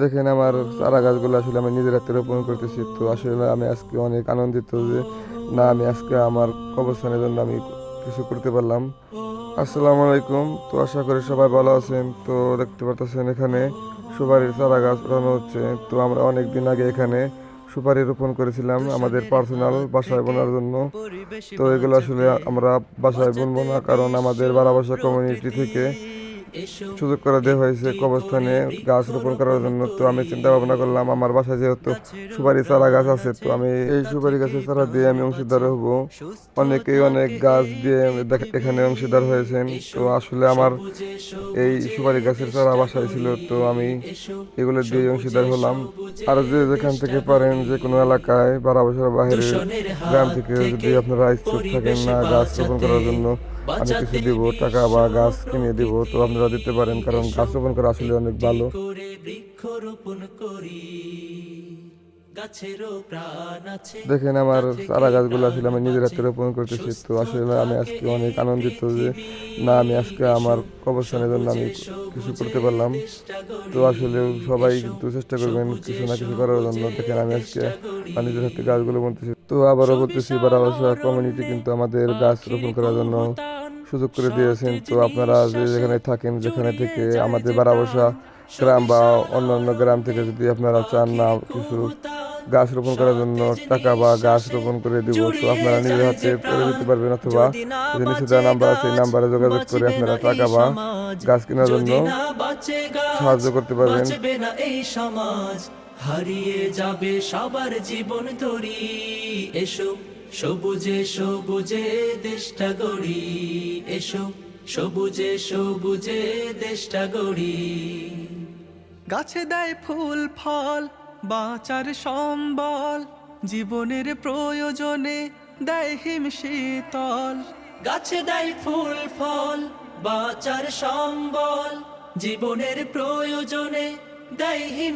দেখেন আমার চারা গাছগুলো আসলে আমি নিজের হাতে রোপণ করতেছি। তো আসলে আমি আজকে অনেক আনন্দিত যে না, আমি আজকে আমার অবস্থানের জন্য আমি কিছু করতে পারলাম। আসসালামু আলাইকুম। তো আশা করি সবাই ভালো আছেন। তো দেখতে পাচ্ছেন এখানে সুপারির চারা গাছ রোপণ হচ্ছে। তো আমরা অনেক দিন আগে এখানে সুপারি রোপণ করেছিলাম আমাদের পার্সোনাল বাসায় বোনার জন্য। তো এগুলো আসলে আমরা বাসায় বুনবো না, কারণ আমাদের বারাবাসা কমিউনিটি থেকে সুযোগ করে দেওয়া হয়েছে কবরস্থানে গাছ রোপণ করার জন্য। তো আমি চিন্তা ভাবনা করলাম আমার বাসায় যেহেতু সুপারি চারা গাছ আছে, তো আমি এই সুপারি গাছের চারা দিয়ে আমি অংশীদার হব। অনেকেই অনেক গাছ দিয়ে এখানে অংশীদার হয়েছেন। তো আসলে আমার এই সুপারি গাছের চারা বাসায় ছিল, তো আমি এগুলো দিয়ে অংশীদার হলাম। আর যে যেখান থেকে পারেন, যে কোনো এলাকায় বারাবাসার বাইরের গ্রাম থেকে যদি আপনারা ইচ্ছুক থাকেন না গাছ রোপণ করার জন্য, আমি কিছু দিব টাকা বা গাছ কিনে দিব, তো আপনারা দিতে পারেন, কারণ গাছ রোপণ করা আসলে অনেক ভালো। বৃক্ষরোপণ করি, গাছেরও প্রাণ আছে। দেখেন আমার চারা গাছগুলো আসলে আমি নিজের হাতে রোপণ করতেছি। তো আসলে আমি আজকে অনেক আনন্দিত যে না, আমি আজকে আমার অবস্থানের জন্য আমি কিছু করতে পারলাম। তো আসলে সবাই কিন্তু চেষ্টা করবেন কিছু না কিছু করার জন্য। দেখেন আমি আজকে আমার নিজের হাতে গাছগুলো বুনতেছি। তো আবারও বলতেছি, বারাবাসা কমিউনিটি কিন্তু আমাদের গাছ রোপণ করার জন্য সুযোগ করে দিয়েছেন। তো আপনারা যে যেখানে থাকেন, যেখানে থেকে আমাদের বারাবাসা গ্রাম বা অন্যান্য গ্রাম থেকে যদি আপনারা চান না কিছু গাছ রোপণ করার জন্য টাকা বা গাছ রোপণ করে দিব, তো জুড়িয়ে আপনারা নিজের যায় হাতে যে করে প্রাণ, দিতে পারবেন, অথবা যদি না যে নিচে বাঁচে দেওয়া নাম্বার আছে এই গাছ, নাম্বারে যোগাযোগ করে বাঁচবে না আপনারা এই টাকা বা সমাজ। গাছ কেনার জন্য যদি না বাঁচে গাছ, সাহায্য করতে পারবেন। বাঁচবে না এই সমাজ। হারিয়ে যাবে সবার জীবন তরি। এসো সবুজে সবুজে দেশটা গড়ি, এসো সবুজে সবুজে দেশটা গড়ি। গাছে দেয় ফুল ফল, বাঁচার সম্বল, জীবনের প্রয়োজনে দেয় হিম শীতল। গাছে দেয় ফুল ফল, বাঁচার সম্বল, জীবনের প্রয়োজনে দেয় হিম